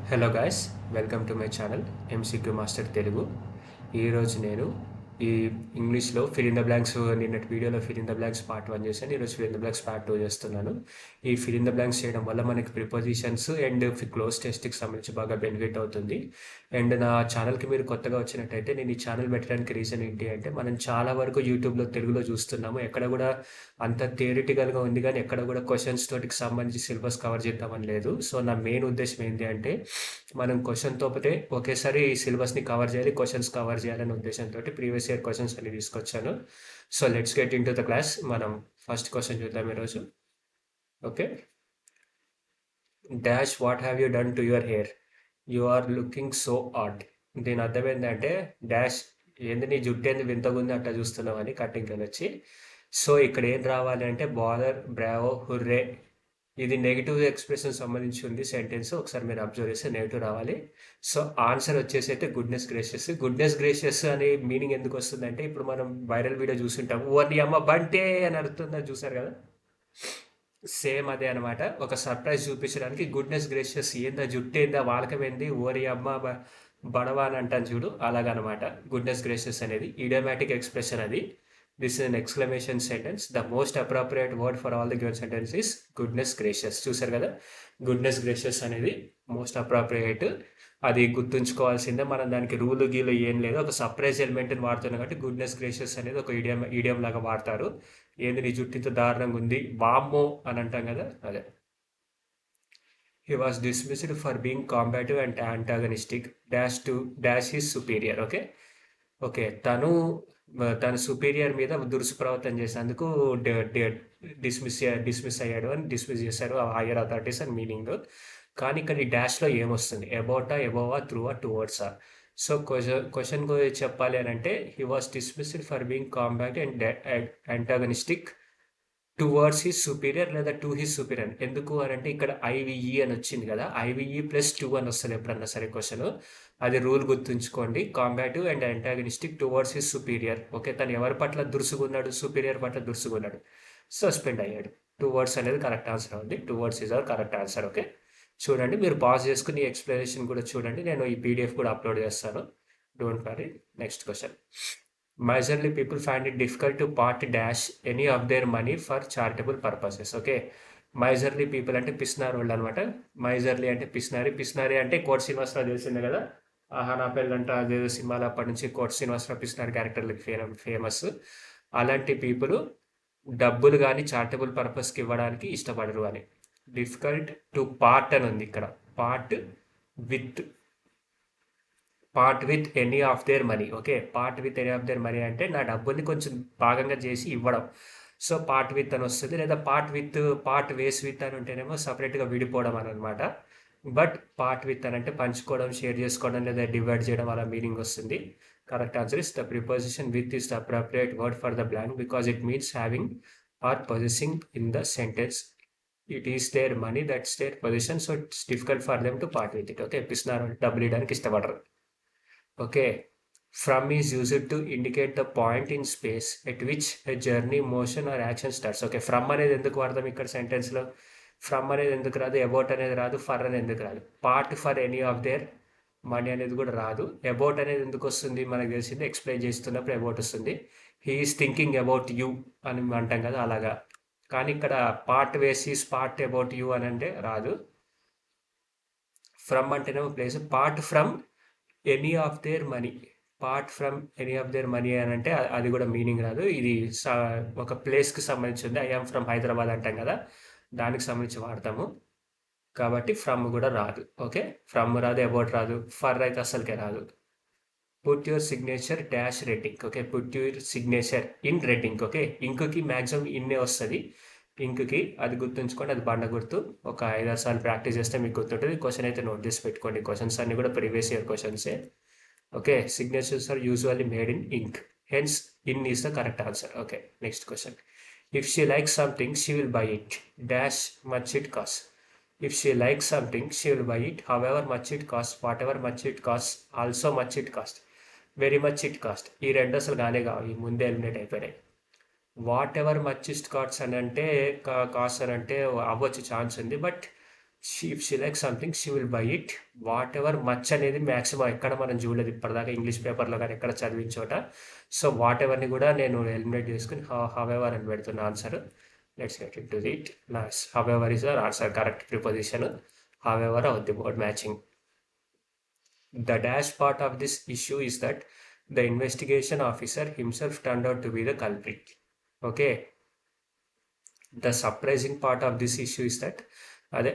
Hello guys, welcome to my channel MCQ master Telugu. ఈరోజు నేను ఈ ఇంగ్లీష్లో ఫిల్ ఇన్ ద బ్లాంక్స్, నిన్నటి వీడియోలో fill in the blanks part 1 చేశాను. ఈరోజు fill in the blanks part 2 చేస్తున్నాను. ఈ ఫిల్ ఇన్ ద బ్లాంక్స్ చేయడం వల్ల మనకి ప్రిపోజిషన్స్ అండ్ క్లోజ్ టెస్ట్కి సంబంధించి బాగా బెనిఫిట్ అవుతుంది. అండ్ నా ఛానల్కి మీరు కొత్తగా వచ్చినట్టయితే, నేను ఈ ఛానల్ పెట్టడానికి రీజన్ ఏంటి అంటే, మనం చాలా వరకు యూట్యూబ్లో తెలుగులో చూస్తున్నాము. ఎక్కడ కూడా అంత థియరిటికల్గా ఉంది, కానీ ఎక్కడ కూడా క్వశ్చన్స్ తోటికి సంబంధించి సిలబస్ కవర్ చేద్దామని లేదు. సో నా మెయిన్ ఉద్దేశం ఏంటి అంటే, మనం క్వశ్చన్తో పోతే ఒకేసారి సిలబస్ని కవర్ చేయాలి, క్వశ్చన్స్ కవర్ చేయాలనే ఉద్దేశంతో ప్రీవియస్ ఇయర్ క్వశ్చన్స్ అన్ని తీసుకొచ్చాను. So let's get into the class. మనం ఫస్ట్ క్వశ్చన్ చూద్దాం ఈరోజు. Okay, dash what have you done to your hair, you are looking so odd. దీని అర్థం ఏంటంటే, డాష్ ఏంది నీ జుట్టు ఏంది వింతగుంది అట్లా చూస్తున్నావు అని కటింగ్ వచ్చి. సో ఇక్కడ ఏం రావాలి అంటే, బాదర్, బ్రావో, హుర్రే. ఇది నెగిటివ్ ఎక్స్ప్రెషన్ సంబంధించి ఉంది సెంటెన్స్. ఒకసారి మీరు అబ్జర్వ్ చేస్తే నెగిటివ్ రావాలి. సో ఆన్సర్ వచ్చేసి అయితే గుడ్నెస్ గ్రేషియస్. గుడ్నెస్ గ్రేషియస్ అనే మీనింగ్ ఎందుకు వస్తుందంటే, ఇప్పుడు మనం వైరల్ వీడియో చూసుంటాం, ఓని అమ్మ బంటే అని అడుగుతుందని చూసారు కదా, సేమ్ అదే అనమాట. ఒక సర్ప్రైజ్ చూపించడానికి గుడ్నెస్ గ్రేషియస్, ఏందా జుట్టు ఏందా వాలకమైంది, ఓరి అమ్మ బడవా అని అంటాను చూడు, అలాగనమాట. గుడ్నెస్ గ్రేషియస్ అనేది ఇడియోమాటిక్ ఎక్స్ప్రెషన్ అది. This is an exclamation sentence. The most appropriate word for all the given sentence is goodness gracious. చూసారు కదా, గుడ్నెస్ గ్రేషియస్ అనేది మోస్ట్ అప్రోప్రియేట్. అది గుర్తుంచుకోవాల్సిందే. మనం దానికి రూలు గీలు ఏం లేదు, ఒక సర్ప్రైజ్ ఎలిమెంట్ని వాడుతున్నాం కాబట్టి గుడ్నెస్ గ్రేషియస్ అనేది ఒక ఈడియం లాగా వాడతారు. ఏంది నీ జుట్టితో దారుణంగా ఉంది, వామ్మో అని అంటాం కదా, అదే. He was dismissed for being combative and antagonistic dash his superior. Okay, okay, తన సుపీరియర్ మీద దురుసు ప్రవర్తన చేసేందుకు డిస్మిస్ అయ్యాడు అని డిస్మిస్ చేశారు ఆ హైయర్ అథారిటీస్ అని మీనింగ్. కానీ ఇక్కడ ఈ డాష్లో ఏమొస్తుంది, అబౌటా, ఎబోవా, త్రూవా, టువర్డ్సా? సో క్వశ్చన్ చెప్పాలి అని అంటే, he was dismissed for being combat and antagonistic towards his superior లేదా టు హిస్ సుపీరియర్. ఎందుకు అని అంటే, ఇక్కడ ఐవిఈ అని వచ్చింది కదా, ఐవిఈ ప్లస్ టూ అని వస్తుంది ఎప్పుడన్నా సరే క్వశ్చన్. అది రూల్ గుర్తుంచుకోండి, combative and antagonistic towards his superior. Okay, తను ఎవరి పట్ల దురుసుకున్నాడు, సుపీరియర్ పట్ల దురుసుకున్నాడు, సస్పెండ్ అయ్యాడు. టువర్డ్స్ అనేది కరెక్ట్ ఆన్సర్ ఉంది. Towards is our correct answer. Okay, చూడండి, మీరు పాజ్ చేసుకుని ఎక్స్ప్లెనేషన్ కూడా చూడండి. నేను ఈ పీడిఎఫ్ కూడా అప్లోడ్ చేస్తాను, don't worry. Next question. Majorly people find it difficult to part dash any of their money for charitable purposes. Okay, miserly people అంటే పిస్నారి వాళ్ళు అనమాట. మైజర్లీ అంటే పిస్నారి. పిస్నారి అంటే కోట శ్రీనివాసరావు తెలిసిందే కదా, ఆహా నా పెళ్ళంట అదేదో సినిమాలో అప్పటి నుంచి కోట శ్రీనివాసరావు పిస్నారి క్యారెక్టర్లకి ఫేమస్. అలాంటి పీపుల్ డబ్బులు కానీ చారిటబుల్ పర్పస్కి ఇవ్వడానికి ఇష్టపడరు అని. డిఫికల్ట్ టు పార్ట్ అని ఉంది ఇక్కడ. With part with any of their money. Okay, part with any of their money అంటే నా డబ్బుల్ని కొంచెం భాగంగా చేసి ఇవ్వడం. సో పార్ట్ విత్ అని వస్తుంది, లేదా పార్ట్ వేస్ విత్ అని ఉంటేనేమో సపరేట్గా విడిపోవడం అని అనమాట. బట్ పార్ట్ విత్ అని అంటే పంచుకోవడం, షేర్ చేసుకోవడం, లేదా డివైడ్ చేయడం, అలా మీనింగ్ వస్తుంది. Correct answer is the preposition with is the appropriate word for the blank because it means having or possessing in the sentence. It is their money, that's their possession, so it's difficult for them to part with it. Okay, పిస్తున్నారు, డబ్బులు ఇవ్వడానికి ఇష్టపడరు. Okay, from is used to indicate the point in space at which a journey, motion or action starts. Okay, from అనేది ఎందుకు వాడదాం ఇక్కడ సెంటెన్స్లో? From అనేది ఎందుకు రాదు, అబౌట్ అనేది రాదు, ఫర్ అనేది ఎందుకు రాదు, part for any of their money అనేది కూడా రాదు. అబౌట్ అనేది ఎందుకు వస్తుంది, మనకు తెలిసింది, ఎక్స్ప్లెయిన్ చేస్తున్నప్పుడు అబౌట్ వస్తుంది. He is thinking about you అని అంటాం కదా, అలాగా. కానీ ఇక్కడ పార్ట్ వేసి పార్ట్ అబౌట్ యూ అని అంటే రాదు. ఫ్రమ్ అంటేనేమో place. Part from any of their money, part from any of their money అని అంటే అది కూడా మీనింగ్ రాదు. ఇది ఒక ప్లేస్కి సంబంధించింది. ఐఎమ్ ఫ్రమ్ హైదరాబాద్ అంటాం కదా, దానికి సంబంధించి వాడతాము. కాబట్టి ఫ్రమ్ కూడా రాదు. ఓకే, ఫ్రమ్ రాదు, అబౌట్ రాదు, ఫర్ అయితే అసలుకే రాదు. Put your signature dash writing. Okay, put your signature in writing. Okay, ఇంకుకి మ్యాక్సిమం ఇన్నే వస్తుంది, ఇంకుకి. అది గుర్తుంచుకోండి, అది బండ గుర్తు. ఒక 5-6 సార్లు ప్రాక్టీస్ చేస్తే మీకు గుర్తుంటుంది. క్వశ్చన్ అయితే నోట్ చేసి పెట్టుకోండి, క్వశ్చన్స్ అన్ని కూడా ప్రీవియస్ ఇయర్ క్వశ్చన్సే. Okay, signatures are usually made in ink, hence in is the correct answer. Okay, next question. If she like something she will buy it dash much it cost. If she like something she will buy it however much it cost, whatever much it cost, also much it cost, very much it cost. ఈ రెండు అసలు కానే కావు, ఈ ముందే eliminate అయిపోయినాయి. What ever much is cost అని అంటే కాస్ట్ అని అంటే అవ్వచ్చు, ఛాన్స్ ఉంది. But if she like something she will buy it. Whatever much అనేది మ్యాక్సిమం ఎక్కడ మనం చూడలేదు ఇప్పటిదాకా ఇంగ్లీష్ పేపర్లో కానీ ఎక్కడ చదివిన చోట. సో వాట్ ఎవర్ని కూడా నేను ఎలిమినేట్ చేసుకుని హౌ ఎవర్ అని పెడుతున్న answer. Let's get it to it. Nice. How ever is our answer, correct preposition. How ever out the word matching. The dash part of this issue is that the investigation officer himself turned out to be the culprit. Okay. The surprising part of this issue is that అదే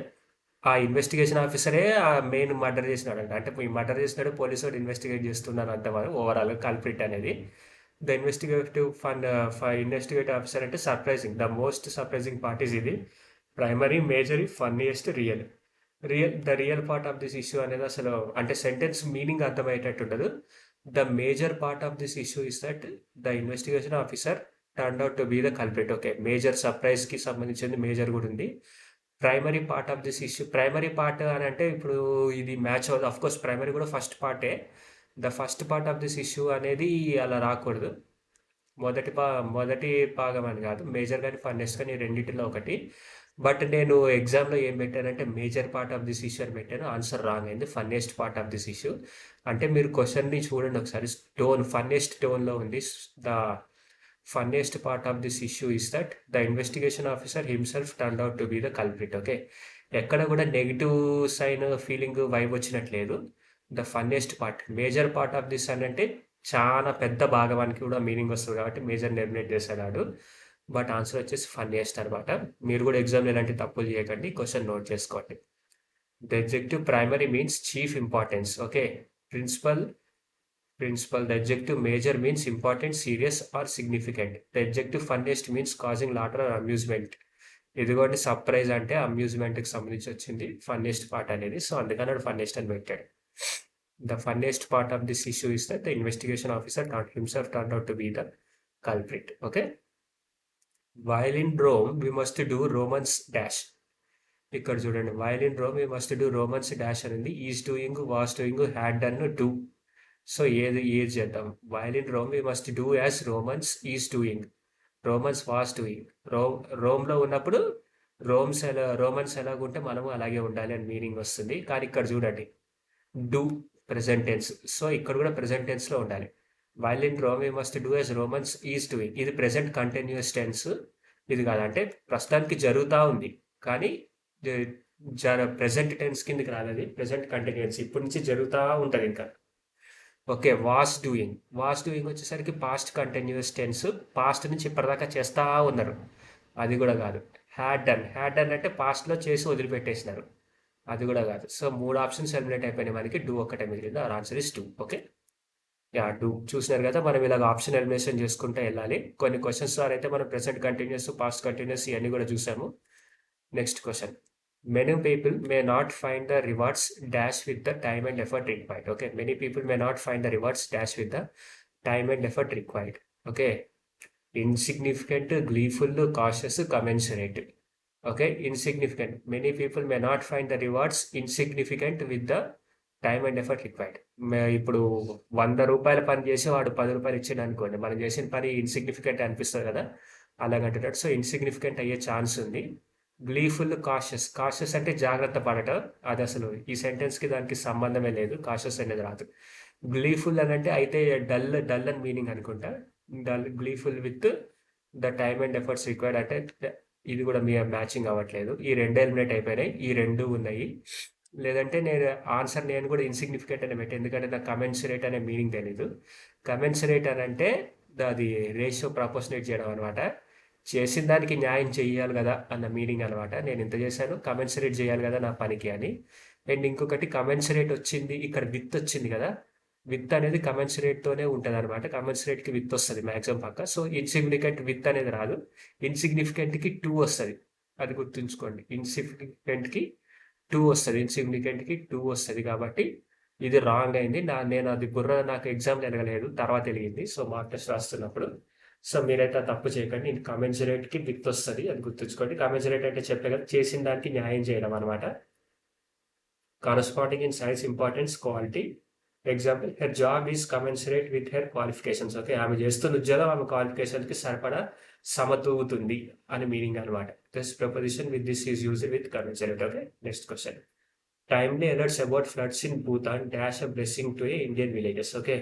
ఆ investigation ఆఫీసరే ఆ main murder చేసినాడు అంటే ఈ murder చేసినాడు police వాడు investigate చేస్తున్నాను అంత ఓవరాల్ కల్ప్రిట్ అనేది. ద ఇన్వెస్టిగేటివ్ ఆఫీసర్ అంటే surprising. The most surprising part is ఇది. Primary, major, funniest, the real part of this issue అనేది అసలు అంటే సెంటెన్స్ మీనింగ్ అర్థమయ్యేటట్టు ఉండదు. The major part of this issue is that the investigation officer turn out to be the culprit. Okay, major సర్ప్రైజ్కి సంబంధించింది major కూడా ఉంది. Primary part of this issue, primary part అని అంటే ఇప్పుడు ఇది మ్యాచ్ అవుతుంది. అఫ్ కోర్స్ ప్రైమరీ కూడా ఫస్ట్ పార్టే. The first part of this issue అనేది అలా రాకూడదు. మొదటి భాగం అని కాదు, మేజర్ కానీ ఫన్నెస్ట్ కానీ రెండింటిలో ఒకటి. బట్ నేను ఎగ్జామ్లో ఏం పెట్టానంటే major part of this issue అని పెట్టాను. ఆన్సర్ రాంగ్ అయింది, funnest part of this issue. అంటే మీరు క్వశ్చన్ని చూడండి ఒకసారి, టోన్ ఫన్నెస్ట్ టోన్లో ఉంది. The funnest part of this issue is that the investigation officer himself turn out to be the culprit. Okay, ఎక్కడ కూడా నెగిటివ్ సైన్ ఫీలింగ్ వైబ్ వచ్చినట్లేదు. The funnest part, major part of this అని అంటే చాలా పెద్ద భాగానికి కూడా మీనింగ్ వస్తుంది కాబట్టి మేజర్ ఎలిమినేట్ చేశాడు. బట్ ఆన్సర్ వచ్చేసి ఫన్నీయెస్ట్ అనమాట. మీరు కూడా ఎగ్జామ్లో ఎలాంటి తప్పులు చేయకండి, క్వశ్చన్ నోట్ చేసుకోండి. The adjective primary means chief importance. Okay, principal. The adjective major means important, serious or significant. The adjective funniest means causing laughter or amusement. ఇదిగోండి సర్ప్రైజ్ అంటే అమ్యూజ్మెంట్కి సంబంధించి వచ్చింది ఫన్నీయెస్ట్ పార్ట్ అనేది. సో అందుకని ఫన్నీయెస్ట్ అని పెట్టాడు. The funniest part of this issue is that the investigation officer himself turned out to be the culprit. Okay. While in Rome, we must do Romans dash. ఇక్కడ చూడండి, while in Rome, we must do Romans dash అనేది is doing, was doing, had done, do. So ఏది చేద్దాం. while in Rome, we must do as Romans is doing, Romans was doing. రోమ్లో ఉన్నప్పుడు Romans ఎలాగుంటే మనము అలాగే ఉండాలి అని మీనింగ్ వస్తుంది. కానీ ఇక్కడ చూడండి, డూ ప్రెసెంట్ టెన్స్. సో ఇక్కడ కూడా ప్రెసెంట్ టెన్స్లో ఉండాలి. While in Rome we must do as Romans is doing. ఇది ప్రెసెంట్ కంటిన్యూస్ టెన్స్. ఇది కాదంటే ప్రస్తుతానికి జరుగుతూ ఉంది కానీ ప్రెసెంట్ టెన్స్ కిందకి రాలేదు, ప్రెసెంట్ కంటిన్యూస్ ఇప్పటి నుంచి జరుగుతూ ఉంటుంది ఇంకా. ఓకే, వాస్ డూయింగ్ వచ్చేసరికి పాస్ట్ కంటిన్యూస్ టెన్స్, పాస్ట్ నుంచి ఇప్పటిదాకా చేస్తూ ఉన్నారు, అది కూడా కాదు. హ్యాడ్ డన్ అంటే పాస్ట్లో చేసి వదిలిపెట్టేసినారు, అది కూడా కాదు. సో 3 ఆప్షన్స్ ఎలిమినేట్ అయిపోయినాయి, మనకి డూ ఒక్కటే మిగిలింది. ఆ answer is do. Okay, yeah do. చూసినారు కదా, మనం ఇలాగ ఆప్షన్ ఎలిమినేషన్ చేసుకుంటే వెళ్ళాలి. కొన్ని క్వశ్చన్స్ ద్వారా అయితే మనం ప్రెసెంట్ కంటిన్యూస్, పాస్ట్ కంటిన్యూస్ ఇవన్నీ కూడా చూసాము. Next question, many people may not find the rewards dash with the time and effort required. Okay, many people may not find the rewards dash with the time and effort required. Okay, insignificant, gleeful, cautious, commensurate. Okay, insignificant, many people may not find the rewards insignificant with the time and effort required. ఇప్పుడు 100 రూపాయల పని చేసి వాడు 10 రూపాయలు ఇచ్చాడు అనుకోండి, మనం చేసిన పని ఇన్సిగ్నిఫికెంట్ అనిపిస్తుంది కదా, అలాగంటున్నాడు. సో ఇన్సిగ్నిఫికెంట్ అయ్యే ఛాన్స్ ఉంది. గ్లీఫుల్, కాషియస్ అంటే జాగ్రత్త పడటం, అది అసలు ఈ సెంటెన్స్కి దానికి సంబంధమే లేదు, కాషియస్ అనేది రాదు. గ్లీఫుల్ అని అంటే అయితే డల్ అని మీనింగ్ అనుకుంటా. Gleeful with the time and efforts required అంటే ఇది కూడా మీ మ్యాచింగ్ అవ్వట్లేదు. ఈ 2 ఎలిమినేట్ అయిపోయినాయి, ఈ 2 ఉన్నాయి. లేదంటే నేను కూడా ఇన్సిగ్నిఫికెంట్ అని పెట్టి, ఎందుకంటే నాకు కమెన్సరేట్ అనే మీనింగ్ తెలీదు. కమెన్సరేట్ అని అంటే అది రేషియో ప్రపోర్షనేట్ చేయడం అనమాట. చేసిన దానికి న్యాయం చేయాలి కదా అన్న మీనింగ్ అనమాట. నేను ఇంత చేశాను, కమెన్సరేట్ చేయాలి కదా నా పనికి అని. అండ్ ఇంకొకటి కమెన్సరేట్ వచ్చింది, ఇక్కడ విత్ వచ్చింది కదా, విత్ అనేది కమెన్సరేట్తోనే ఉంటుంది అనమాట. కమెన్సరేట్కి విత్ వస్తుంది మ్యాక్సిమం పక్క. సో ఇన్సిగ్నిఫికెంట్ విత్ అనేది రాదు, ఇన్సిగ్నిఫికెంట్కి 2 వస్తుంది, అది గుర్తుంచుకోండి. ఇన్సిగ్నిఫికెంట్కి 2 వస్తుంది, ఇన్సిగ్నిఫికెంట్కి 2 వస్తుంది. కాబట్టి ఇది రాంగ్ అయింది. నేను అది నాకు ఎగ్జామ్లో ఎరగలేదు, తర్వాత తెలిగింది. సో మార్క్ టెస్ట్ రాస్తున్నప్పుడు. సో మీరైతే తప్పు చేయకండి. కమెన్సరేట్కి విత్ వస్తుంది, అది గుర్తుంచుకోండి. కమెన్సరేట్ అంటే చెప్పే కదా, చేసిన దానికి న్యాయం చేయడం అనమాట. కరస్పాండింగ్ ఇన్ సైన్స్, importance, quality. Example her job is commensurate with her qualifications. Okay, ఆమె చేస్తున్న ఉద్యోగం ఆమె క్వాలిఫికేషన్కి సరిపడా సమతూగుతుంది అని మీనింగ్ అనమాట. This preposition with this is used with commensurate. Okay, next question. Timely alerts about floods in Bhutan dash a blessing to a Indian villages. Okay,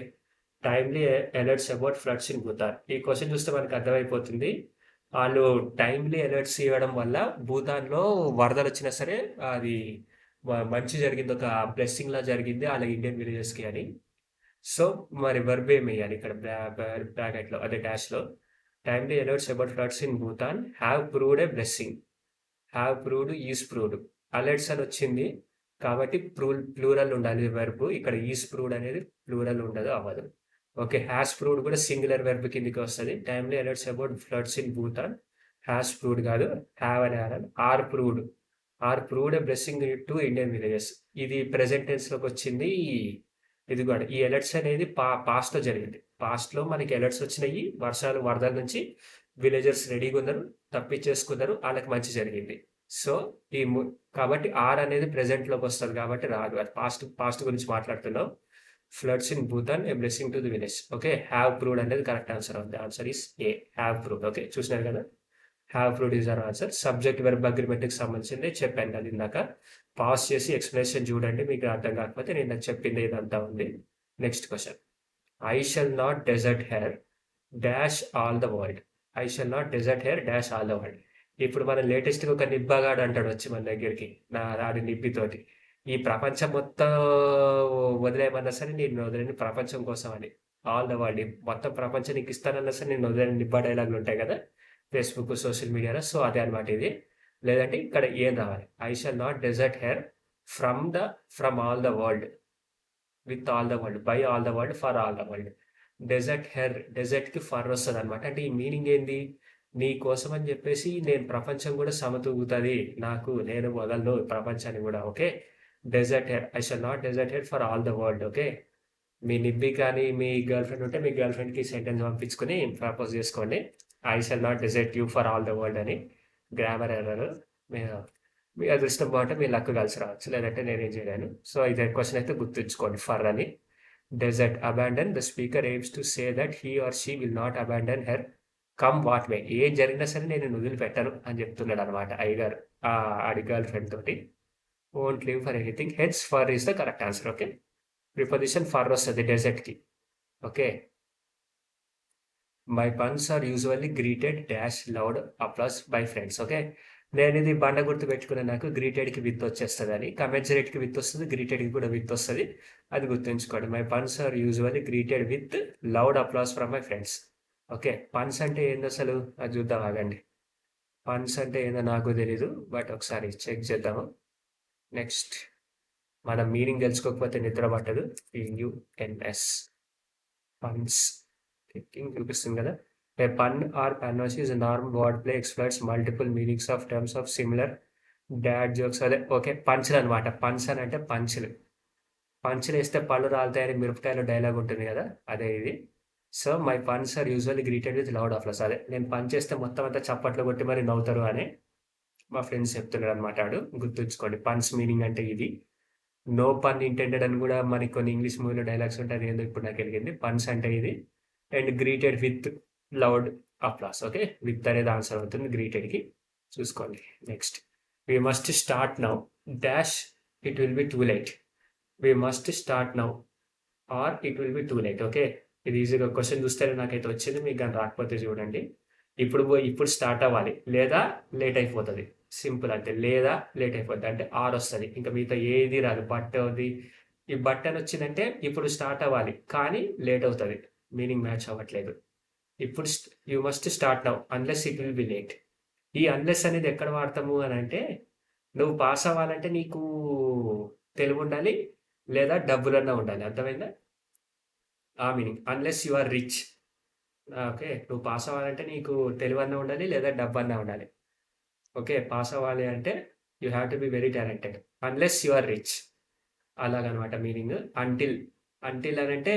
timely alerts about floods in Bhutan. ఈ question చూస్తే మనకు అర్థమైపోతుంది. వాళ్ళు timely alerts ఇవ్వడం వల్ల భూతాన్లో వరదలు వచ్చినా సరే అది మంచి జరిగింది, ఒక బ్లెస్సింగ్ లా జరిగింది వాళ్ళ ఇండియన్ విలేజెస్కి అని. సో మరి వర్బ్ ఏమి వేయాలి ఇక్కడ బ్రాకెట్లో, అదే డాష్లో. Timely alerts about floods in Bhutan have proved a blessing. Have proved is proved. Alerts అని వచ్చింది కాబట్టి ప్లూరల్ ఉండాలి వెర్బ్. ఇక్కడ ఈజ్ ప్రూవ్డ్ అనేది ప్లూరల్ ఉండదు, అవ్వదు. ఓకే, హ్యాస్ ప్రూవ్డ్ కూడా సింగులర్ వెర్బ్ కిందికి వస్తుంది. Timely alerts about floods in Bhutan has proved కాదు, హ్యావ్ అని అనాలి. Are proved a blessing to Indian villages. ఇది ప్రెసెంట్ టెన్స్లోకి వచ్చింది. ఇది కూడా ఈ అలర్ట్స్ అనేది పాస్ట్లో జరిగింది. పాస్ట్లో మనకి అలర్ట్స్ వచ్చినాయి వర్షాలు వరదల నుంచి. విలేజర్స్ రెడీగా ఉన్నారు, తప్పించేసుకున్నారు, వాళ్ళకి మంచి జరిగింది. సో ఈ కాబట్టి ఆర్ అనేది ప్రెసెంట్లోకి వస్తుంది కాబట్టి రాదు, అది పాస్ట్ గురించి మాట్లాడుతున్నాం. Floods in Bhutan a blessing to the village. Okay, have proved అనేది కరెక్ట్ ఆన్సర్ అవుతుంది. Answer is A, have proved. Okay, చూసినారు కదా, have proved is our answer. Subject verb అగ్రిమెంట్కి సంబంధించింది చెప్పాను కదా ఇందాక. పాస్ చేసి ఎక్స్ప్లెనేషన్ చూడండి, మీకు అర్థం కాకపోతే నేను నాకు చెప్పింది ఇదంతా ఉంది. Next question. I shall not desert her dash all the world. I shall not desert her dash all the world. ఇప్పుడు మన లేటెస్ట్గా ఒక నిబ్బాగాడు అంటాడు వచ్చి మన దగ్గరికి, ఆడి నిబ్బితోటి, ఈ ప్రపంచం మొత్తం వదిలేయమన్నా సరే నేను వదిలేని ప్రపంచం కోసం అని. ఆల్ ద వరల్డ్, మొత్తం ప్రపంచం నీకు ఇస్తానన్నా సరే నేను వదిలేని నిబ్బా డైలాగులు ఉంటాయి కదా ఫేస్బుక్ సోషల్ మీడియాలో. సో అదే అనమాట ఇది. లేదంటే ఇక్కడ ఏం రావాలి, I shall not desert her from all the world, with all the world, by all the world, for all the world. డెజర్ట్కి ఫర్ వస్తుంది అనమాట. అంటే ఈ మీనింగ్ ఏంది, నీ కోసం అని చెప్పేసి నేను ప్రపంచం కూడా సమతూగుతుంది నాకు, నేను వదలను ప్రపంచాన్ని కూడా. Okay, desert her, I shall not desert her for all the world. Okay, మీ నిబ్బి కానీ మీ గర్ల్ ఫ్రెండ్ ఉంటే మీ గర్ల్ ఫ్రెండ్కి సెంటెన్స్ పంపించుకొని ప్రపోజ్ చేసుకోండి, I shall not desert you for all the world అని. గ్రామర్ ఎర్రర్, మీ అదృష్టం బాగుంటే మీ లక్ కలిసి రావచ్చు, లేదంటే నేనేం చేయలేను. సో ఇది క్వశ్చన్ అయితే గుర్తుంచుకోండి, ఫర్ అని. Desert, abandon. The speaker aims to say that he or she will not abandon her come what may. ఏం జరిగినా సరే నేను వదిలిపెట్టను అని చెప్తున్నాడు అనమాట అయ్యగారు ఆడి గర్ల్ ఫ్రెండ్ తోటి. Won't leave for anything, hence for is the correct answer. Okay, preposition for వస్తుంది డెజర్ట్కి. Okay, my puns are usually greeted dash loud applause by friends. Okay, నేను ఇది బండ గుర్తు పెట్టుకునే, నాకు గ్రీటెడ్కి విత్ వచ్చేస్తుంది అని. కమెన్సరేట్కి విత్ వస్తుంది, గ్రీటెడ్కి కూడా విత్ వస్తుంది, అది గుర్తుంచుకోండి. My puns are usually greeted with loud applause from my friends. Okay, puns అంటే ఏంది అసలు అది చూద్దాం, ఆగండి. పన్స్ అంటే ఏందో నాకు తెలీదు, బట్ ఒకసారి చెక్ చేద్దాము. నెక్స్ట్, మనం మీనింగ్ తెలుసుకోకపోతే నిద్ర పట్టదు. PUNS, పన్స్ చూపిస్తుంది కదా. A pun or punnos is normal word play exploits multiple meanings of terms of similar dad jokes. అదే ఓకే, పంచులు అనమాట. పంచ్ అని అంటే పంచులు. పంచులు వేస్తే పళ్ళు రాలుతాయని మిరపకాయలో డైలాగ్ ఉంటుంది కదా, అదే ఇది. So my puns are usually greeted with loud applause. అదే నేను పని చేస్తే మొత్తం అంతా చప్పట్లు కొట్టి మరి నవ్వుతారు అని మా ఫ్రెండ్స్ చెప్తున్నాడు అనమాట. ఆడు గుర్తుంచుకోండి, పన్స్ మీనింగ్ అంటే ఇది. నో పన్ ఇంటెండెడ్ అని కూడా మనకి కొన్ని ఇంగ్లీష్ మూవీలో డైలాగ్స్ ఉంటాయి, అది ఏందో ఇప్పుడు నాకు వెలిగింది. పన్స్ అంటే ఇది. And greeted with loud applause. Okay, with అనేది ఆన్సర్ అవుతుంది గ్రీటెడ్కి, చూసుకోండి. Next, we must start now dash it will be too late. We must start now or it will be too late. Okay, ఇది ఈజీగా question చూస్తేనే నాకైతే వచ్చింది, మీకు కానీ రాకపోతే చూడండి. ఇప్పుడు స్టార్ట్ అవ్వాలి, లేదా లేట్ అయిపోతుంది. సింపుల్ అంతే, లేదా లేట్ అయిపోద్ది అంటే ఆర్ వస్తుంది, ఇంకా మిగతా ఏది రాదు. బట్ అవుతుంది, ఈ బట్ అని వచ్చిందంటే ఇప్పుడు స్టార్ట్ అవ్వాలి కానీ లేట్ అవుతుంది, మీనింగ్ మ్యాచ్ అవ్వట్లేదు. ఇప్పుడు you must start now unless it will be late. ఈ అన్లెస్ అనేది ఎక్కడ వాడతాము అని అంటే, నువ్వు పాస్ అవ్వాలంటే నీకు తెలివి ఉండాలి, లేదా డబ్బులన్నా ఉండాలి. అర్థమైందా ఆ meaning? Unless you are rich. Okay, నువ్వు పాస్ అవ్వాలంటే నీకు తెలివన్నా ఉండాలి, లేదా డబ్బన్నా ఉండాలి. ఓకే, పాస్ అవ్వాలి అంటే you have to be very talented unless you are rich, అలాగనమాట మీనింగ్. అంటిల్ అని అంటే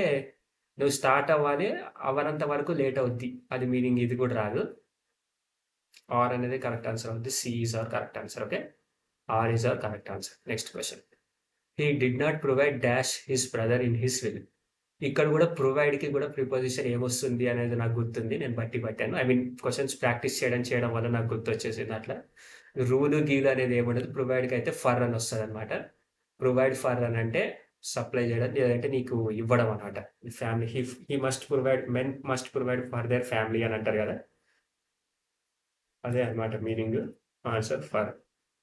నువ్వు స్టార్ట్ అవ్వాలి, అవ్వనంత వరకు లేట్ అవుద్ది, అది మీనింగ్. ఇది కూడా రాదు. ఆర్ అనేది కరెక్ట్ ఆన్సర్ అవుద్ది. C is our correct answer. Okay, or is our correct answer. Next question. He did not provide dash his brother in his will. ఇక్కడ కూడా ప్రొవైడ్కి కూడా ప్రిపోజిషన్ ఏమొస్తుంది అనేది నాకు గుర్తుంది, నేను బట్టి పట్టాను. ఐ మీన్ క్వశ్చన్స్ ప్రాక్టీస్ చేయడం వల్ల నాకు గుర్తొచ్చేసింది అట్లా. రూలు గీలు అనేది ఏముండదు, ప్రొవైడ్కి అయితే ఫర్ అని వస్తుంది అనమాట. ప్రొవైడ్ ఫర్ అని అంటే సప్లై చేయడం, లేదంటే నీకు ఇవ్వడం అనమాట. Family he must provide, men must provide for their family అని అంటారు కదా, అదే అనమాట meaning. Answer for.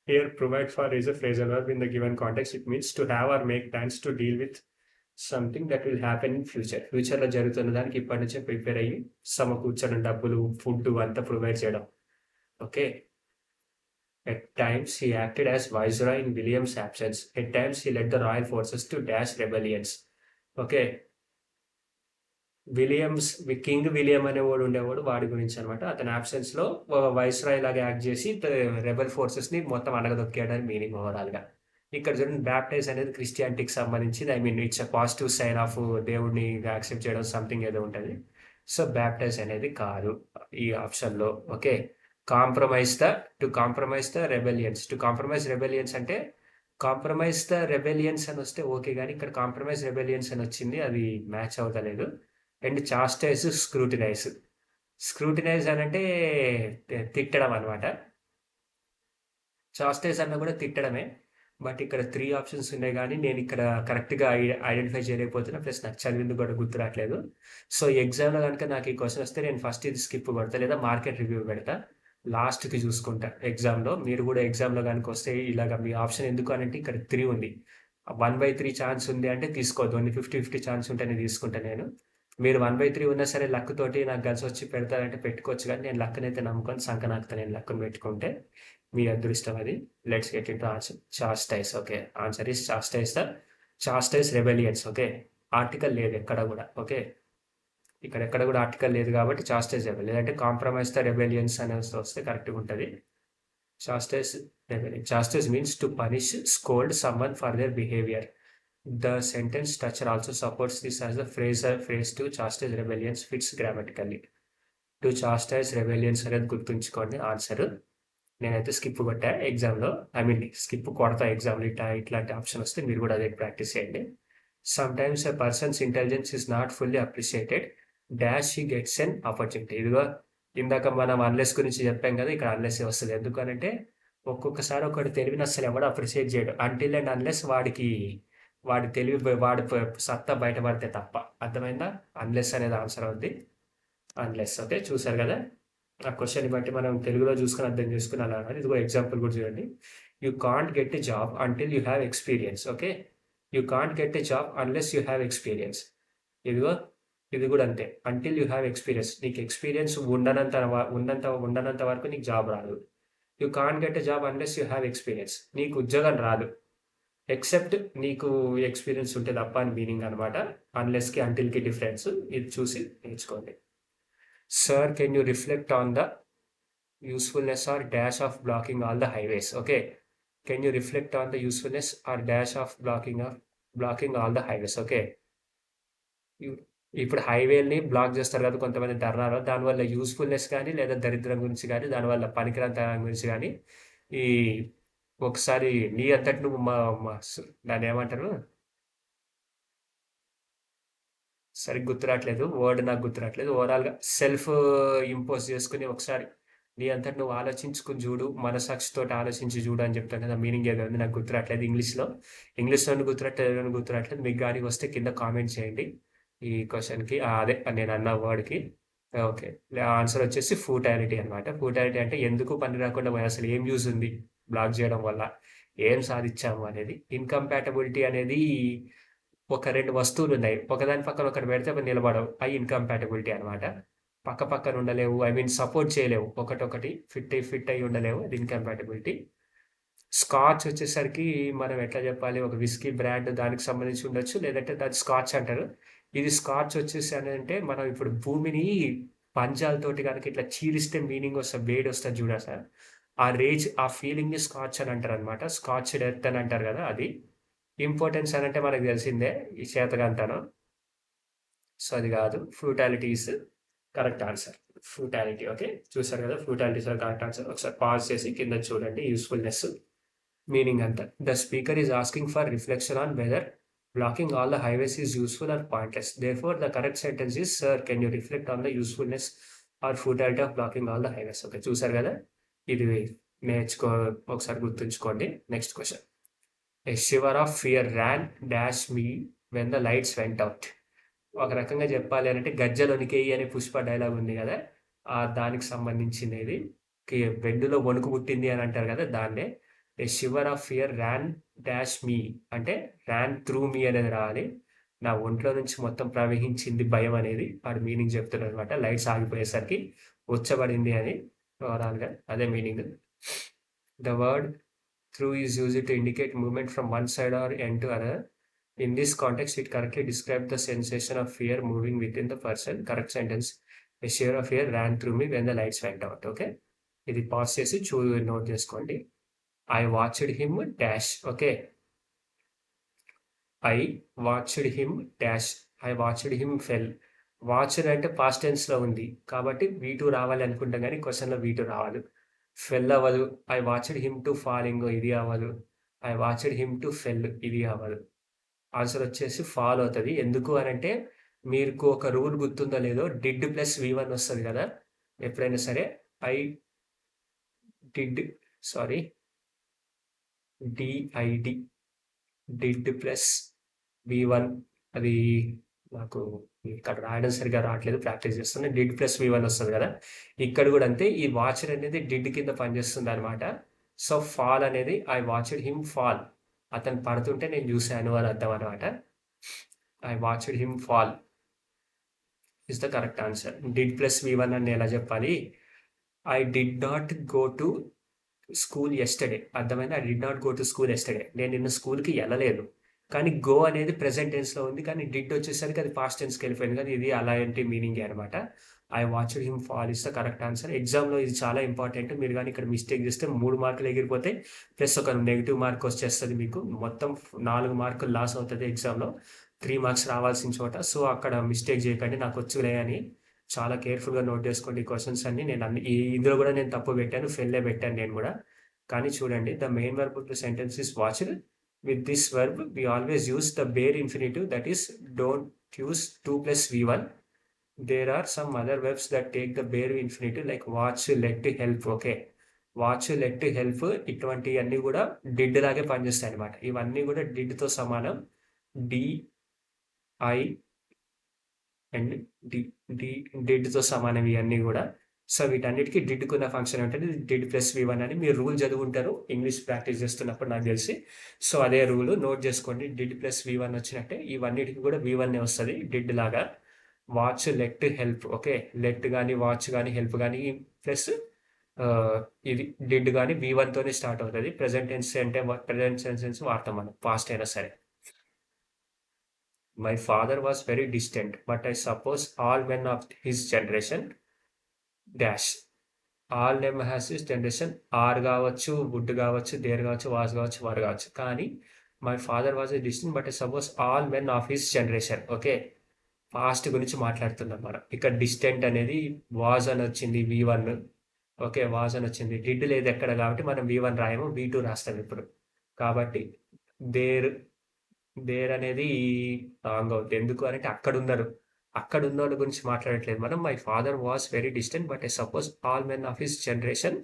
Here provide for is a phrasal verb in the given context. It means to have are make plans to deal with something that will happen in future. ఫ్యూచర్లో జరుగుతున్న దానికి ఇప్పటి నుంచే ప్రిపేర్ అయ్యి సమకూర్చడం, డబ్బులు, food అంతా provide చేయడం. Okay. At times he acted as viceroy in William's absence. At times he led the royal forces to dash rebellions. Okay. King William అనేవాడు ఉండేవాడు, వాడి గురించి అనమాట. అతని absence లో వైస్రాయ్ లాగా యాక్ట్ చేసి రెబల్ ఫోర్సెస్ ని మొత్తం అనగదొక్కాడని మీనింగ్ ఓవరాల్ గా. ఇక్కడ చూడండి, బ్యాప్టైజ్ అనేది క్రిస్టియానిటీకి సంబంధించింది. I mean it's a positive sign of దేవుడిని యాక్సెప్ట్ చేయడం, సంథింగ్ ఏదో ఉంటుంది. సో బ్యాప్టైజ్ అనేది కాదు ఈ ఆప్షన్లో. Okay. Compromise the, to compromise the rebellions. To compromise rebellions అంటే కాంప్రమైజ్ ద రెబెలియన్స్ అని వస్తే ఓకే, కానీ ఇక్కడ కాంప్రమైజ్ రెబెలియన్స్ అని వచ్చింది, అది మ్యాచ్ అవుతలేదు. And chastise, scrutinise. స్క్రూటినైజ్ అని అంటే తిట్టడం అనమాట. చాస్టైజ్ అన్న కూడా తిట్టడమే. బట్ ఇక్కడ 3 ఆప్షన్స్ ఉన్నాయి, కానీ నేను ఇక్కడ కరెక్ట్గా ఐడెంటిఫై చేయలేకపోతున్నా, ప్లస్ నాకు చదివింది కూడా గుర్తు రావట్లేదు. సో ఎగ్జామ్లో కనుక నాకు ఈ క్వశ్చన్ వస్తే నేను ఫస్ట్ ఇది స్కిప్ కొడతా, లేదా మార్కెట్ రివ్యూ పెడతా, లాస్ట్కి చూసుకుంటా. ఎగ్జామ్లో మీరు కూడా ఎగ్జామ్లో కనుక వస్తే ఇలాగ మీ ఆప్షన్ ఎందుకు అని అంటే ఇక్కడ 3 ఉంది, 1/3 ఛాన్స్ ఉంది అంటే తీసుకోవద్దు, ఓన్లీ 50-50 ఛాన్స్ ఉంటేనే తీసుకుంటా నేను. మీరు 1/3 ఉన్నా సరే లక్ తోటి నాకు కలిసి వచ్చి పెడతారంటే పెట్టుకోవచ్చు, కానీ నేను లక్నైతే నమ్ముకొని సంక నాకుతా, నేను లక్ను పెట్టుకుంటే మీ అదృష్టం అది. Let's get into answer. Chastise. Okay, answer is chastise the, chastise rebellions. Okay, article లేదు ఎక్కడ కూడా. ఓకే, ఇక్కడ ఎక్కడ కూడా ఆర్టికల్ లేదు కాబట్టి చాస్టైజ్ రెబెల్, లేదంటే కాంప్రమైజ్ ద రెబెలియన్స్ అనేసి వస్తే కరెక్ట్గా ఉంటుంది. Chastise rebellion. Chastise means to punish, scold someone for their behaviour. The sentence structure also supports this as a phrase to chastise rebellions fits grammatically. To chastise rebellions అనేది గుర్తుంచుకోండి answer. నేనైతే skip కొట్టా ఎగ్జామ్లో, I mean skip కొడతా ఎగ్జామ్లో. ఇట్లాంటి option వస్తే మీరు కూడా అదే ప్రాక్టీస్ చేయండి. Some times a persons intelligence is not fully appreciated dash he gets an opportunity. ఇదిగో ఇందాక మనం అన్లెస్ గురించి చెప్పాం కదా, ఇక్కడ అన్లెస్ వస్తుంది. ఎందుకనంటే ఒక్కొక్కసారి ఒకటి తెలివిని అసలు ఎవడు అప్రిషియేట్ చేయడు, అంటిల్ అండ్ అన్లెస్ వాడి తెలివి, వాడి సత్తా బయటపడితే తప్ప. అర్థమైందా? అన్లెస్ అనేది ఆన్సర్ అవుద్ది, అన్లెస్. ఓకే, చూసారు కదా ఆ క్వశ్చన్ బట్టి మనం తెలుగులో చూసుకుని అర్థం చేసుకుని అలా. ఇదిగో ఎగ్జాంపుల్ కూడా చూడండి. You can't get a job until you have experience. Okay, you can't get a job unless you have experience. ఇదిగో ఇది కూడా అంతే, అంటిల్ యూ హ్యావ్ ఎక్స్పీరియన్స్. నీకు ఎక్స్పీరియన్స్ ఉండనంత వరకు నీకు జాబ్ రాదు. You can't get a job unless you have experience, నీకు ఉద్యోగం రాదు ఎక్సెప్ట్ నీకు ఎక్స్పీరియన్స్ ఉంటే తప్ప అని మీనింగ్ అనమాట. అన్లెస్కి అంటిల్కి డిఫరెన్స్, ఇది చూసి నేర్చుకోండి. Sir can you reflect on the usefulness are dash of blocking all the highways. Okay, can you reflect on the usefulness are dash of blocking all the highways. Okay, ఇప్పుడు హైవేల్ని black చేస్తారు కదా కొంతమంది ధర్నాలో, దానివల్ల usefulness కానీ, లేదా దరిద్రం గురించి కానీ, దానివల్ల పనికిరాంతనం గురించి కానీ, ఈ ఒకసారి నీ అంతటి నువ్వు దాన్ని ఏమంటారు, సరిగ్గా గుర్తురాట్లేదు వర్డ్, నాకు గుర్తురాట్లేదు. ఓవరాల్గా సెల్ఫ్ ఇంపోజ్ చేసుకుని ఒకసారి నీ అంతటి నువ్వు ఆలోచించుకుని చూడు, మనసాక్షితో ఆలోచించి చూడు అని చెప్తాను కదా, మీనింగ్ ఏదో ఉంది, నాకు గుర్తురాట్లేదు ఇంగ్లీష్లో గుర్తురాట్లేదు, గుర్తురాట్లేదు. మీకు కానీ వస్తే కింద కామెంట్ చేయండి ఈ క్వశ్చన్కి, అదే నేను అన్న వర్డ్కి. ఓకే, ఆన్సర్ వచ్చేసి ఫూటాలిటీ అనమాట. ఫూటాలిటీ అంటే ఎందుకు పని రాకుండా అసలు ఏం యూజ్ ఉంది బ్లాక్ చేయడం వల్ల, ఏం సాధించాము అనేది. ఇన్కంపాటబిలిటీ అనేది ఒక 2 వస్తువులు ఉన్నాయి, ఒకదాని పక్కన ఒకటి పెడితే అవి నిలబడవు, అవి ఇన్కంపాటబిలిటీ అనమాట. పక్క పక్కన ఉండలేవు, ఐ మీన్ సపోర్ట్ చేయలేవు, ఒకటొకటి ఫిట్ అయ్యి ఉండలేవు, అది ఇన్కంపాటబిలిటీ. స్కాచ్ వచ్చేసరికి మనం ఎట్లా చెప్పాలి, ఒక విస్కీ బ్రాండ్ దానికి సంబంధించి ఉండొచ్చు, లేదంటే దాన్ని స్కాచ్ అంటారు. ఇది స్కాచ్ వచ్చేసి అని అంటే మనం ఇప్పుడు భూమిని పంజాలతోటి కనుక ఇట్లా చీలిస్తే మీనింగ్ వస్తుంది, వేడి వస్తుంది చూడ సార్, ఆ రేజ్, ఆ ఫీలింగ్ని స్కాచ్ అని అంటారు అనమాట. స్కాచ్ డెత్ అని అంటారు కదా అది. ఇంపార్టెన్స్ అని అంటే మనకు తెలిసిందే, ఈ చేతకంటాను. సో అది కాదు, futility is correct answer. Futility. Okay, చూసారు కదా ఫ్రూటాలిటీ సార్ కరెక్ట్ ఆన్సర్. ఒకసారి పాజ్ చేసి కింద చూడండి యూస్ఫుల్నెస్. మీనింగ్ అంతా the speaker is asking for reflection on whether blocking all the highways is useful or pointless therefore the correct sentence is sir can you reflect on the usefulness or futility of blocking all the highways. Okay, చూసారు కదా, ఇది నేర్చుకో, ఒకసారి గుర్తుంచుకోండి. Next question. A shiver of fear ran dash me when the lights went out. ఒక రకంగా చెప్పాలి అంటే గజ్జలోనికి అనే పుష్ప డైలాగ్ ఉంది కదా, ఆ దానికి సంబంధించినది. వెన్నులో వణుకు పుట్టింది అని అంటారు కదా, దాన్నే. A shiver of fear ran dash me అంటే ర్యాన్ త్రూ మీ అనేది రావాలి. నా ఒంట్లో నుంచి మొత్తం ప్రవహించింది భయం అనేది వాడి మీనింగ్ చెప్తున్నారు అనమాట. లైట్స్ ఆగిపోయేసరికి వచ్చబడింది అని ఓవరాల్గా అదే meaning. The word through is used to indicate movement from one side or end to other. In this context, it correctly described the sensation of fear moving within the person. Correct sentence. A shiver of fear ran through me when the lights went out. Okay. ఇది pass చేసి note చేసుకోండి. I watched him dash. Okay. I watched him dash. I watched him fell. Watched అంటే past tense లో ఉంది కాబట్టి V2 రావాలి అనుకుంటాం కానీ క్వశ్చన్ లో V2 రావాలి. ఫెల్ అవ్వదు. I watched him to falling, ఇది అవ్వదు. ఐ వాచ్డ్ హిమ్ టు ఫెల్, ఇది అవ్వదు. ఆన్సర్ వచ్చేసి ఫాల్ అవుతుంది. ఎందుకు అని అంటే మీకు ఒక రూల్ గుర్తుందో లేదో, డిడ్ ప్లస్ V1 వస్తుంది కదా ఎప్పుడైనా సరే. I did DID did plus V1, అది నాకు ఇక్కడ రాయడం సరిగా రావట్లేదు, ప్రాక్టీస్ చేస్తున్నాను. డిడ్ ప్లస్ V1 వస్తుంది కదా, ఇక్కడ కూడా అంతే. ఈ వాచర్ అనేది డిడ్ కింద పనిచేస్తుంది అనమాట. సో ఫాల్ అనేది ఐ వాచ్డ్ హిమ్ ఫాల్, అతను పడుతుంటే నేను చూశాను అని అర్థం అనమాట. I watched him fall is the correct answer. Did plus V1 అని ఎలా చెప్పాలి? I did not go to school yesterday. అర్థమైంది? I did not go to school yesterday, నేను నిన్న స్కూల్కి వెళ్ళలేదు. కానీ గో అనేది ప్రెసెంట్ టెన్స్లో ఉంది, కానీ డిడ్ వచ్చేసరికి అది పాస్ట్ టెన్స్కి వెళ్ళిపోయింది. కానీ ఇది అలాంటి మీనింగ్ అనమాట. I watched him fall is the correct answer. ఎగ్జామ్లో ఇది చాలా ఇంపార్టెంట్. మీరు కానీ ఇక్కడ మిస్టేక్ చేస్తే 3 మార్కులు ఎగిరిపోతే ప్లస్ ఒక నెగిటివ్ మార్క్ వచ్చేస్తుంది మీకు. మొత్తం 4 మార్కులు లాస్ అవుతుంది ఎగ్జామ్లో, 3 మార్క్స్ రావాల్సిన చోట. సో అక్కడ మిస్టేక్ చేయకండి. నాకు వచ్చులే అని చాలా కేర్ఫుల్గా నోట్ చేసుకోండి. ఈ క్వశ్చన్స్ అన్ని నేను ఇందులో కూడా నేను తప్పు పెట్టాను, ఫెయిలే పెట్టాను నేను కూడా. కానీ చూడండి, the main verb of the sentence is watched. With this verb, we always use the bare infinitive, that is, don't use 2 plus V1. There are some other verbs that take the bare infinitive like watch, let, help. Okay, watch, let, help ఇటువంటి అన్ని కూడా did లాగే పనిచేస్తాయి అనమాట. ఇవన్నీ కూడా did తో సమానం. డి ఐ అండ్ did తో సమానం ఇవన్నీ కూడా. సో వీటన్నిటికీ డిడ్కున్న ఫంక్షన్ ఉంటుంది డిడ్ ప్లస్ V1 అని. మీరు రూల్ చదువుకుంటారు ఇంగ్లీష్ ప్రాక్టీస్ చేస్తున్నప్పుడు నాకు తెలిసి. సో అదే రూల్ నోట్ చేసుకోండి. డిడ్ ప్లస్ V1 వచ్చినట్టే ఇవన్నిటికి కూడా V1 వస్తుంది డిడ్ లాగా. Watch, let, help. Okay, let కానీ వాచ్ కానీ హెల్ప్ కానీ ప్లస్ ఇది డిడ్ కానీ V1 తోనే స్టార్ట్ అవుతుంది. ప్రెసెంట్ టెన్స్ అంటే ప్రెసెంట్ సెన్స్ వాడతాం మనం, పాస్ట్ అయినా సరే. My father was very distant but I suppose all men of his generation dash. All men has his generation. Are కావచ్చు, వుడ్ కావచ్చు, దేర్ కావచ్చు, వాజ్ కావచ్చు, వర్ కావచ్చు. కానీ my father was a distant but suppose all men of his generation. Okay, past గురించి మాట్లాడుతున్నాం మనం. ఇక్కడ డిస్టెంట్ అనేది వాజ్ అని వచ్చింది V1. ఓకే, వాజ్ అని వచ్చింది. డిడ్ లేదు ఎక్కడ కాబట్టి మనం V1 రాయము, V2 రాస్తాం ఇప్పుడు. కాబట్టి దేర్ అనేది రాంగ్ అవుతుంది. ఎందుకు అంటే అక్కడ ఉన్నారు, అక్కడ ఉన్న వాళ్ళ గురించి మాట్లాడట్లేదు మనం. My father was very distant but I suppose all men of his generation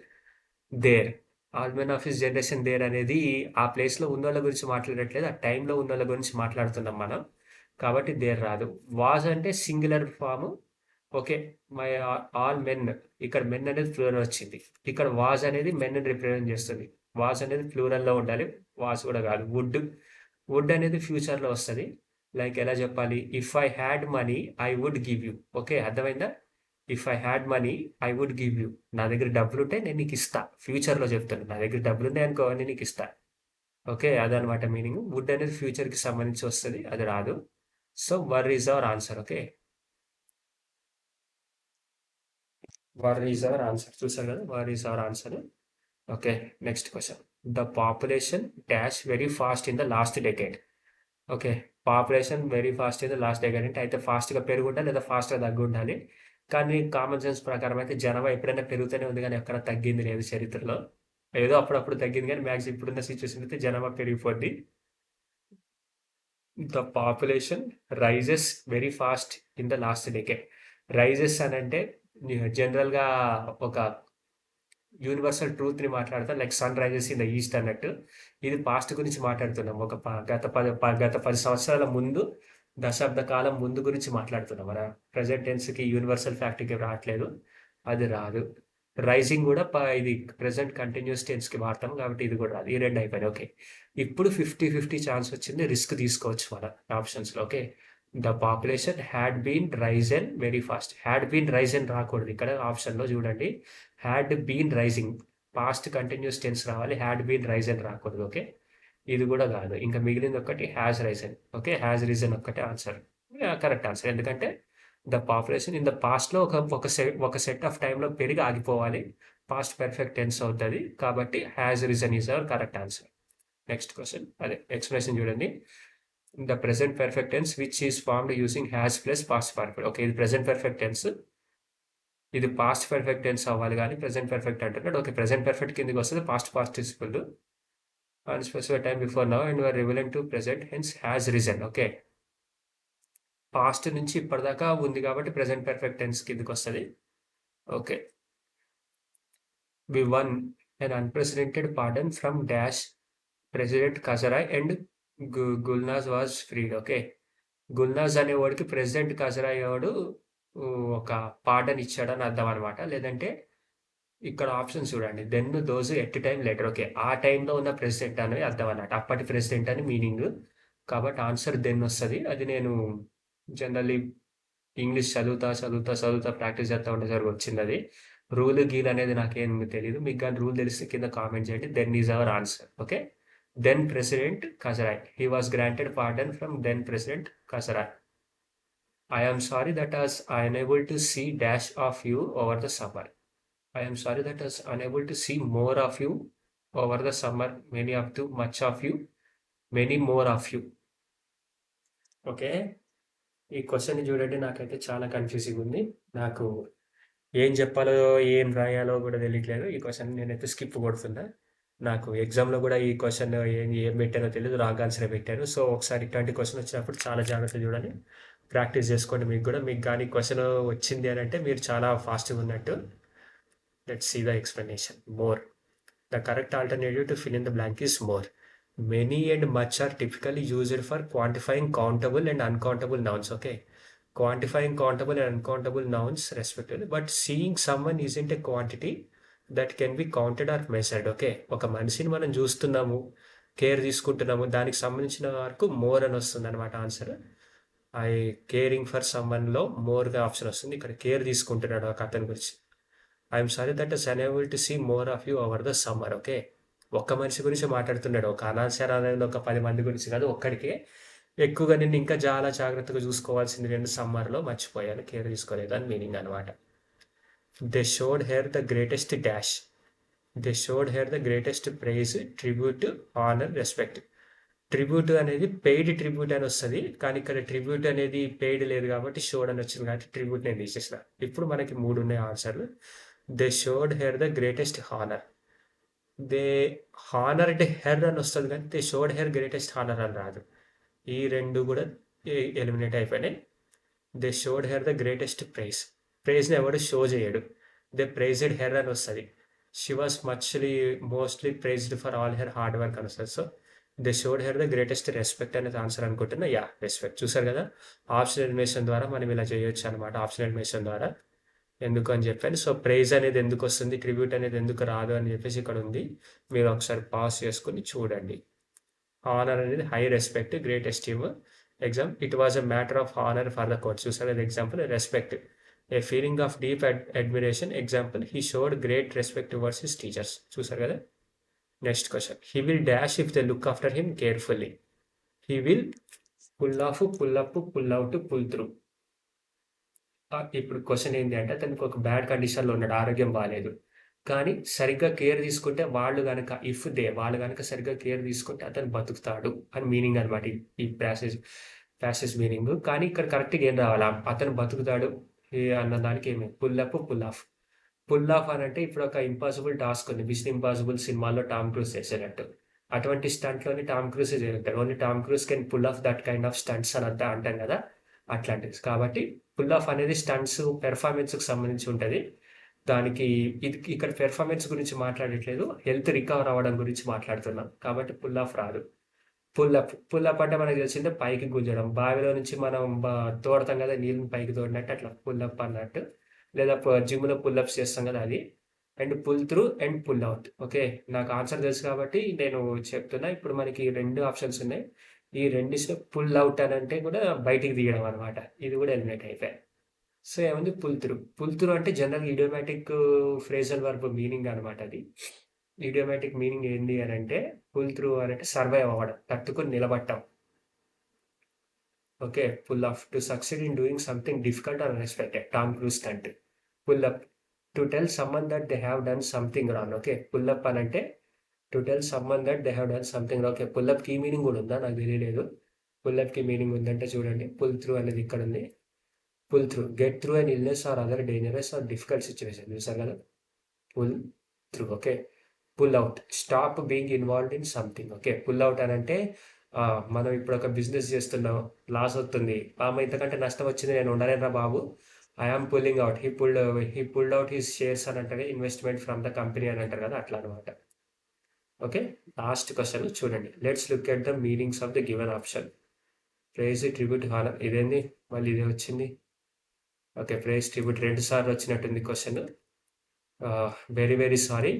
there. All men of his generation there అనేది ఆ ప్లేస్లో ఉన్న వాళ్ళ గురించి మాట్లాడట్లేదు, ఆ టైంలో ఉన్న వాళ్ళ గురించి మాట్లాడుతున్నాం మనం. కాబట్టి దేర్ రాదు. వాజ్ అంటే singular form. Okay, my all men, ఇక్కడ మెన్ అనేది ప్లూరల్ వచ్చింది. ఇక్కడ వాజ్ అనేది మెన్ రిప్రజెంట్ చేస్తుంది. వాజ్ అనేది ప్లూరల్లో ఉండాలి, వాజ్ కూడా కాదు. వుడ్ అనేది ఫ్యూచర్లో వస్తుంది. లైక్ ఎలా చెప్పాలి? If I had money I would give you. Okay, అర్థమైందా? If I had money I would give you. నా దగ్గర డబ్బులు ఉంటే నేను నీకు ఇస్తా. ఫ్యూచర్లో చెప్తాను, నా దగ్గర డబ్బులు ఉన్నాయి అనుకో నేను నీకు ఇస్తా. ఓకే, అదనమాట మీనింగ్. వుడ్ అనేది ఫ్యూచర్కి సంబంధించి వస్తుంది, అది రాదు. So were is our answer. Okay, were is our answer. చూసారు కదా, were is our answer. Okay, next question. The population dash very fast in the last decade. Okay, population very fast in the last decade అంటే అయితే ఫాస్ట్గా పెరుగుండాలి లేదా ఫాస్ట్గా తగ్గి ఉండాలి. కానీ కామన్ సెన్స్ ప్రకారం అయితే జనాభా ఎప్పుడైనా పెరుగుతూనే ఉంది కానీ ఎక్కడ తగ్గింది లేదు చరిత్రలో. ఏదో అప్పుడప్పుడు తగ్గింది కానీ మ్యాక్స్ ఇప్పుడున్న సిచ్యువేషన్ అయితే జనాభా పెరిగిపోద్ది. The population rises very fast in the last decade. Rises అని అంటే జనరల్గా ఒక యూనివర్సల్ ట్రూత్ని మాట్లాడతాం, like sun rises in the east అన్నట్టు. ఇది పాస్ట్ గురించి మాట్లాడుతున్నాం, ఒక గత 10 సంవత్సరాల ముందు, దశాబ్ద కాలం ముందు గురించి మాట్లాడుతున్నాం. మన ప్రజెంట్ టెన్స్కి యూనివర్సల్ ఫ్యాక్ట్కి రావట్లేదు, అది రాదు. రైజింగ్ కూడా ఇది ప్రెసెంట్ కంటిన్యూస్ టెన్స్కి వాడతాం కాబట్టి ఇది కూడా రాదు. ఈ రెండు అయిపోయినాయి. ఓకే, ఇప్పుడు 50-50 ఛాన్స్ వచ్చింది, రిస్క్ తీసుకోవచ్చు మన ఆప్షన్స్లో. Okay, the population had been risen very fast. Had been risen రాకూడదు ఇక్కడ ఆప్షన్లో, చూడండి. Had been rising, past continuous tense రావాలి, హ్యాడ్ బీన్ రైజన్ రాకూడదు. ఓకే, ఇది కూడా కాదు. ఇంకా మిగిలింది ఒకటి has risen. Okay, has risen ఒక్కటే ఆన్సర్, కరెక్ట్ ఆన్సర్. ఎందుకంటే ద పాపులేషన్ ఇన్ ద పాస్ట్లో ఒక సెట్ ఆఫ్ టైంలో పెరిగి ఆగిపోవాలి, పాస్ట్ పర్ఫెక్ట్ టెన్స్ అవుతుంది, కాబట్టి has reason is our correct answer. Next question, అదే ఎక్స్ప్రెషన్ చూడండి. The present perfect tense which is formed using has plus past perfect. Okay, ఇది ప్రెసెంట్ పర్ఫెక్ట్ టెన్స్, ఇది పాస్ట్ పర్ఫెక్ట్ టెన్స్ అవ్వాలి కానీ present perfect అంటున్నాడు. Okay, present perfect కిందకి వస్తుంది past participle unspecified time before now and were relevant to present, hence has risen. Okay, past నుంచి ఇప్పటిదాకా ఉంది కాబట్టి ప్రెసెంట్ పర్ఫెక్ట్ టెన్స్ కిందకి వస్తుంది. Okay, we won an unprecedented pardon from dash president కజరాయ్ and Gulnaz was freed. Okay, Gulnaz అనేవాడికి president కజరాయ్ వాడు ఒక పార్డన్ ఇచ్చాడని అర్థం అనమాట. లేదంటే ఇక్కడ ఆప్షన్స్ చూడండి, then those at time letter. Okay, ఆ టైంలో ఉన్న ప్రెసిడెంట్ అనేది అర్థం అన్నట్టు, అప్పటి ప్రెసిడెంట్ అని మీనింగ్, కాబట్టి ఆన్సర్ దెన్ వస్తుంది. అది నేను జనరల్లీ ఇంగ్లీష్ చదువుతా ప్రాక్టీస్ చేస్తూ ఉండేసరికి వచ్చింది అది. రూల్ గీల్ అనేది నాకేం తెలియదు, మీకు కానీ రూల్ తెలిస్తే కింద కామెంట్ చేయండి. Then is our answer. Okay, then president కజరాయ్, he was granted pardon from then president కజరాయ్. I am sorry that was unable to see dash of you over the summer. I am sorry that I was unable to see more of you over the summer. Many of you, much of you, many more of you. Okay, ఈ question చూడండి, నాకైతే చాలా confusing ఉంది. నాకు ఏం చెప్పాలో ఏం రాయాలో కూడా తెలియట్లేదు. ఈ క్వశ్చన్ నేనైతే స్కిప్ కొడుతున్నా. నాకు ఎగ్జామ్లో కూడా ఈ క్వశ్చన్ ఏం పెట్టానో తెలియదు, రాంగ్ ఆన్సర్ పెట్టాను. సో ఒకసారి ఇట్లాంటి క్వశ్చన్ వచ్చినప్పుడు చాలా జాగ్రత్తగా చూడాలి, ప్రాక్టీస్ చేసుకోండి. మీకు కానీ క్వశ్చన్ వచ్చింది అని అంటే మీరు చాలా ఫాస్ట్గా ఉన్నట్టు. Let's see the explanation. More. The correct alternative to fill in the blank is more. Many and much are typically used for quantifying countable and uncountable nouns. Okay, quantifying countable and uncountable nouns respectively. But seeing someone isn't a quantity that can be counted or measured. Okay, ఒక మనిషిని మనం చూస్తున్నాము, care తీసుకుంటున్నాము, దానికి సంబంధించిన వరకు more అని వస్తుంది అనమాట ఆన్సర్. ఐ కేరింగ్ ఫర్ సమ్మన్లో మోర్గా ఆప్షన్ వస్తుంది. ఇక్కడ కేర్ తీసుకుంటున్నాడు ఒక అతని గురించి. I'm sorry that is unable to see more of you over the summer. Okay, ఒక్క మనిషి గురించి మాట్లాడుతున్నాడు, ఒక అనాన్సర్ అనేది ఒక 10 మంది గురించి కాదు, ఒక్కడికే. ఎక్కువగా నేను ఇంకా చాలా జాగ్రత్తగా చూసుకోవాల్సింది నేను సమ్మర్లో మర్చిపోయాను, కేర్ తీసుకోలేదు అని మీనింగ్ అనమాట. They showed her the greatest dash. They showed her the greatest prize, tribute, honour, respect. Tribute అనేది పెయిడ్ ట్రిబ్యూట్ అని వస్తుంది, కానీ ఇక్కడ ట్రిబ్యూట్ అనేది పెయిడ్ లేదు కాబట్టి షోడ్ అని వచ్చింది కాబట్టి ట్రిబ్యూట్ నేను తీసేసిన. ఇప్పుడు మనకి 3 ఉన్నాయి ఆన్సర్లు. They showed her the greatest honour. They honour అంటే హెర్ అని వస్తుంది కానీ they showed her greatest honour అని రాదు. ఈ రెండు కూడా ఎలిమినేట్ అయిపోయినాయి. They showed her the greatest prize. ప్రైజ్ని ఎవడు షో చేయడు, దే ప్రైజ్డ్ హెర్ అని వస్తుంది. She was mostly prized for all her hard work అని వస్తుంది. So they showed her the greatest respect అనేది ఆన్సర్ అనుకుంటున్నా. Yeah, respect. చూసారు కదా, ఆప్షన్ ఎలిమినేషన్ ద్వారా మనం ఇలా చేయొచ్చు అనమాట, ఆప్షన్ ఎలిమినేషన్ ద్వారా. ఎందుకు అని చెప్పాను. సో ప్రైజ్ అనేది ఎందుకు వస్తుంది, ట్రిబ్యూట్ అనేది ఎందుకు రాదు అని చెప్పేసి ఇక్కడ ఉంది, మీరు ఒకసారి పాస్ చేసుకుని చూడండి. హానర్ అనేది high respect, great esteem. Exam, it was a matter of honour for the court. చూసారు కదా example, respect, a feeling of deep admiration. Example, he showed great respect towards his teachers. చూసారు కదా. Next question, he will dash if they look after him carefully. He will pull off, pull up, pull out, pull through. ఇప్పుడు question ఏంటి అంటే, అతనికి ఒక bad కండిషన్లో ఉన్నాడు, ఆరోగ్యం బాగాలేదు, కానీ సరిగ్గా కేర్ తీసుకుంటే వాళ్ళు కనుక సరిగ్గా కేర్ తీసుకుంటే అతను బతుకుతాడు అని మీనింగ్ అనమాట ఈ ప్యాసేజ్ మీనింగ్. కానీ ఇక్కడ కరెక్ట్గా ఏం రావాలా, అతను బతుకుతాడు అన్న దానికి ఏమి pull up, pull off. Pull off అని అంటే ఇప్పుడు ఒక ఇంపాసిబుల్ టాస్క్ ఉంది. 'మిషన్ ఇంపాసిబుల్' సినిమాలో టామ్ క్రూజ్ చేసినట్టు. అటువంటి స్టంట్‌లోని టామ్ క్రూజే చేయగలుగుతాడు. Only Tom Cruise can pull off that kind of stunts అని అంటాం కదా! అట్లాంటిది. కాబట్టి పుల్ ఆఫ్ అనేది స్టంట్స్ పెర్ఫార్మన్స్‌కి సంబంధించి ఉంటది. దానికి ఇక్కడ పెర్ఫార్మన్స్ గురించి మాట్లాడట్లేదు. హెల్త్ రికవర్ అవ్వడం గురించి మాట్లాడుతున్నాం. కాబట్టి పుల్ ఆఫ్ రాదు. పుల్ అప్ అంటే మనకు తెలిసిందే పైకి గుంజడం. బావిలో నుంచి మనం తోడతాం కదా! నీళ్ళని పైకి తోడినట్టు అట్లా పుల్ అప్ అన్నట్టు. లేదా జిమ్‌లో పుల్ అప్స్ చేస్తాం కదా! అది. And pull through and pull out. Okay. నాకు ఆన్సర్ తెలుసు కాబట్టి నేను చెప్తున్నా. ఇప్పుడు మనకి 2 ఆప్షన్స్ ఉన్నాయి. ఈ రెండిట్లో పుల్ అవుట్ అని అంటే కూడా బయటికి తీయడం అనమాట. ఇది కూడా ఎలిమినేట్ అయిపాయి. సో, ఏముంది పుల్ త్రూ. పుల్ త్రూ అంటే జనరల్‌గా ఇడియోమాటిక్ ఫ్రేజల్ వర్బ్ మీనింగ్ అనమాట అది. ఇడియోమాటిక్ మీనింగ్ ఏంది అనంటే పుల్ త్రూ అనంటే సర్వైవ్ అవ్వడం. తట్టుకొని నిలబడటం. Okay. Pull off to succeed in doing something difficult or unexpected. Tom Cruise stunt. Pull up to tell someone that they have done something wrong. Okay. Pull up అనంటే to tell someone that they have done something wrong. Okay. Pull అప్‌కి ఈ meaning కూడా ఉందా? నాకు తెలియలేదు. Pull అప్‌కి meaning ఉందంటే చూడండి. Pull through అనేది ఇక్కడ ఉంది. Pull through. Get through an illness or other dangerous or difficult situation. చూసారు కదా! Pull through. Okay. Pull out. Stop being involved in something. Okay. Pull out అనంటే మనం ఇప్పుడు ఒక బిజినెస్ చేస్తున్నాం. లాస్ అవుతుంది. ఇంతకంటే నష్టం వచ్చింది నేను ఉండలేనురా బాబు. I am pulling out. He pulled out his shares అని అంటారు. ఇన్వెస్ట్మెంట్ ఫ్రమ్ ద కంపెనీ అని అంటారు కదా! అట్లా అనమాట. ఓకే. లాస్ట్ క్వశ్చన్ చూడండి. Let's look at the meanings of the given option. Prize, tribute, honour. ఇదేంది? మళ్ళీ ఇదే వచ్చింది. ఓకే. ప్రైజ్, ట్రిబ్యూట్ 2 సార్లు వచ్చినట్టుంది క్వశ్చన్. Very very sorry.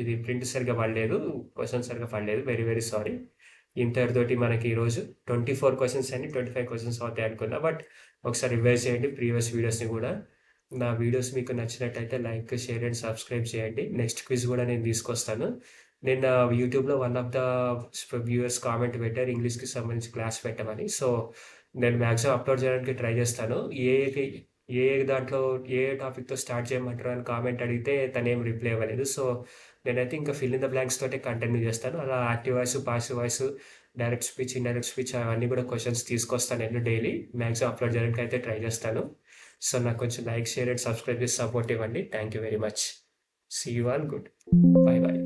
ఇది ప్రింట్ సరిగ్గా పడలేదు. క్వశ్చన్ సరిగ్గా పడలేదు. Very very sorry. ఇంతటితోటి మనకి ఈరోజు 24 క్వశ్చన్స్ అండి. 25 క్వశ్చన్స్ అవుతాయి అనుకున్నా. బట్ ఒకసారి రివైజ్ చేయండి ప్రీవియస్ వీడియోస్ని కూడా. నా వీడియోస్ మీకు నచ్చినట్టయితే లైక్, షేర్ అండ్ సబ్స్క్రైబ్ చేయండి. నెక్స్ట్ క్విజ్ కూడా నేను తీసుకొస్తాను. నిన్న యూట్యూబ్లో one of the viewers comment పెట్టారు ఇంగ్లీష్కి సంబంధించి క్లాస్ పెట్టమని. సో నేను మ్యాక్సిమం అప్లోడ్ చేయడానికి ట్రై చేస్తాను. ఏ ఏ దాంట్లో ఏ టాపిక్తో స్టార్ట్ చేయమంటారు అని కామెంట్ అడిగితే తనేం రిప్లై ఇవ్వలేదు. సో నేనైతే ఇంకా ఫిల్ ఇన్ ద బ్లాంక్స్ తోటే కంటిన్యూ చేస్తాను. అలా active voice, passive voice, direct speech, indirect speech అవన్నీ కూడా క్వశ్చన్స్ తీసుకొస్తాను నేను డైలీ. మ్యాక్సిమం అప్లోడ్ చేయడానికి అయితే ట్రై చేస్తాను. సో నాకు కొంచెం లైక్, షేర్ అండ్ సబ్స్క్రైబ్ చేసి సపోర్ట్ ఇవ్వండి. Thank you very much. See you all good. Bye by.